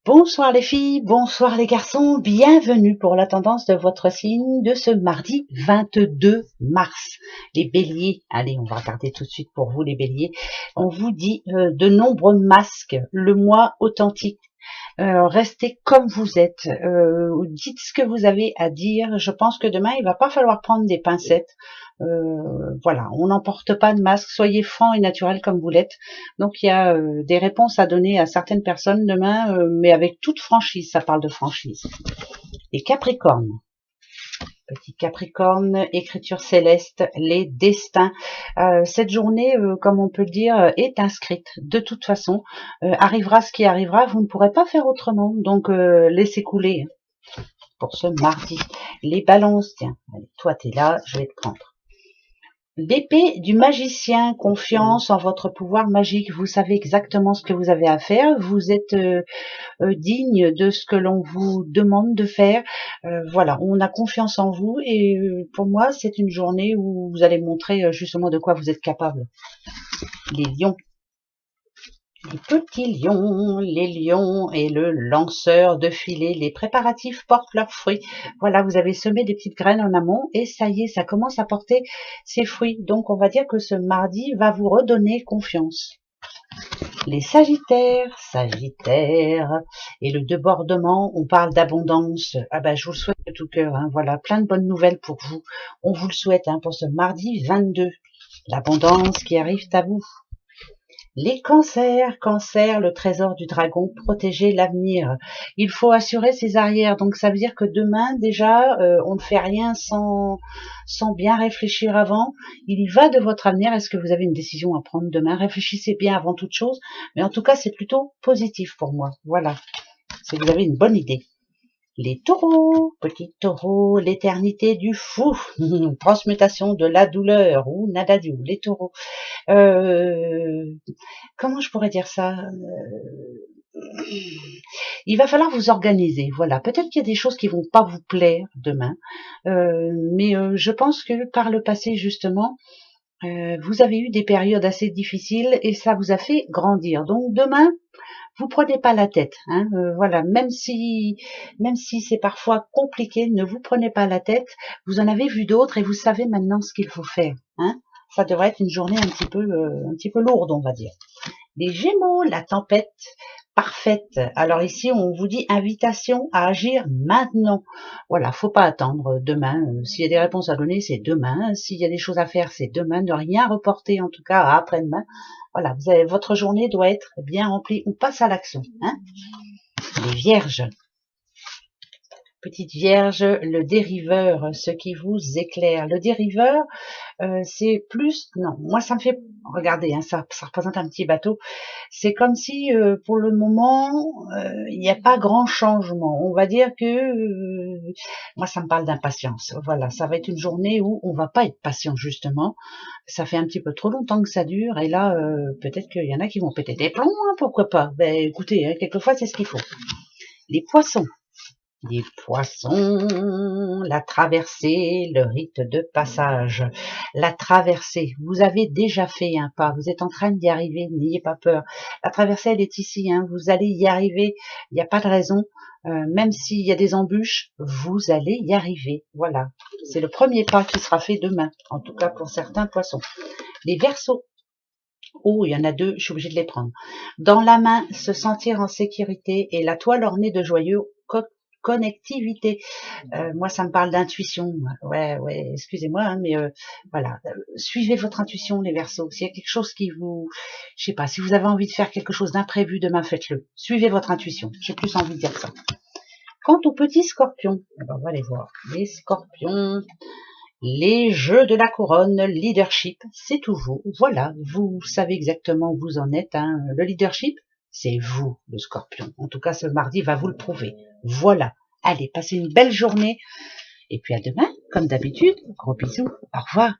Bonsoir les filles, bonsoir les garçons, bienvenue pour la tendance de votre signe de ce mardi 22 mars. Les béliers, allez on va regarder tout de suite pour vous les béliers. On vous dit de nombreux masques, le mois authentique. Restez comme vous êtes, dites ce que vous avez à dire. Je pense que demain il va pas falloir prendre des pincettes. Voilà, on n'emporte pas de masque, soyez franc et naturel comme vous l'êtes. Donc il y a des réponses à donner à certaines personnes demain, mais avec toute franchise, ça parle de franchise. Les Capricornes. Petit Capricorne, écriture céleste, les destins. Cette journée, comme on peut le dire, est inscrite. De toute façon, arrivera ce qui arrivera, vous ne pourrez pas faire autrement. Donc, laissez couler pour ce mardi. Les balances, tiens, allez, toi t'es là, je vais te prendre. L'épée du magicien, confiance en votre pouvoir magique. Vous savez exactement ce que vous avez à faire. Vous êtes digne de ce que l'on vous demande de faire. Voilà, on a confiance en vous et pour moi, c'est une journée où vous allez montrer justement de quoi vous êtes capable. Les lions. Les petits lions, les lions et le lanceur de filet, les préparatifs portent leurs fruits. Voilà, vous avez semé des petites graines en amont et ça y est, ça commence à porter ses fruits. Donc on va dire que ce mardi va vous redonner confiance. Les sagittaires, et le débordement, on parle d'abondance. Ah ben, je vous le souhaite de tout cœur, hein. Voilà, plein de bonnes nouvelles pour vous. On vous le souhaite, hein, pour ce mardi 22. L'abondance qui arrive à vous. Les cancers, le trésor du dragon, protéger l'avenir. Il faut assurer ses arrières. Donc ça veut dire que demain, déjà, on ne fait rien sans bien réfléchir avant. Il y va de votre avenir. Est-ce que vous avez une décision à prendre demain? Réfléchissez bien avant toute chose. Mais en tout cas, c'est plutôt positif pour moi. Voilà. Si vous avez une bonne idée. Les taureaux, petits taureaux, l'éternité du fou, transmutation de la douleur, ou nadadu, les taureaux. Comment je pourrais dire ça? Il va falloir vous organiser, voilà. Peut-être qu'il y a des choses qui vont pas vous plaire demain, mais je pense que par le passé, justement, vous avez eu des périodes assez difficiles et ça vous a fait grandir. Donc demain, vous prenez pas la tête, hein, voilà. Même si c'est parfois compliqué, ne vous prenez pas la tête. Vous en avez vu d'autres et vous savez maintenant ce qu'il faut faire, hein. Ça devrait être une journée un petit peu lourde, on va dire. Les Gémeaux, la tempête parfaite. Alors ici, on vous dit invitation à agir maintenant. Voilà, faut pas attendre demain. S'il y a des réponses à donner, c'est demain. S'il y a des choses à faire, c'est demain. Ne rien reporter, en tout cas, à après-demain. Voilà, votre journée doit être bien remplie. On passe à l'action, hein. Les Vierges. Petite Vierge, le dériveur, ce qui vous éclaire. Le dériveur, c'est plus, non, moi ça me fait, regardez, hein, ça représente un petit bateau. C'est comme si, pour le moment, il n'y a pas grand changement. On va dire que, moi ça me parle d'impatience. Voilà, ça va être une journée où on va pas être patient justement. Ça fait un petit peu trop longtemps que ça dure et là, peut-être qu'il y en a qui vont péter des plombs, hein, pourquoi pas. Ben écoutez, hein, quelquefois c'est ce qu'il faut. Les poissons. Les poissons, la traversée, le rite de passage. La traversée, vous avez déjà fait un pas, vous êtes en train d'y arriver, n'ayez pas peur. La traversée, elle est ici, hein, vous allez y arriver, il n'y a pas de raison. Même s'il y a des embûches, vous allez y arriver. Voilà, c'est le premier pas qui sera fait demain, en tout cas pour certains poissons. Les Verseaux. Oh, il y en a deux, je suis obligée de les prendre. Dans la main, se sentir en sécurité et la toile ornée de joyeux connectivité. Moi, ça me parle d'intuition. Ouais, excusez-moi, hein, mais voilà. Suivez votre intuition, les Verseaux. S'il y a quelque chose qui vous, je sais pas, si vous avez envie de faire quelque chose d'imprévu demain, faites-le. Suivez votre intuition. J'ai plus envie de dire ça. Quant aux petits scorpions, on va les voir. Les scorpions. Les jeux de la couronne, leadership, c'est tout vous. Voilà, vous savez exactement où vous en êtes, hein. Le leadership, c'est vous, le scorpion. En tout cas, ce mardi va vous le prouver. Voilà. Allez, passez une belle journée. Et puis à demain, comme d'habitude. Gros bisous. Au revoir.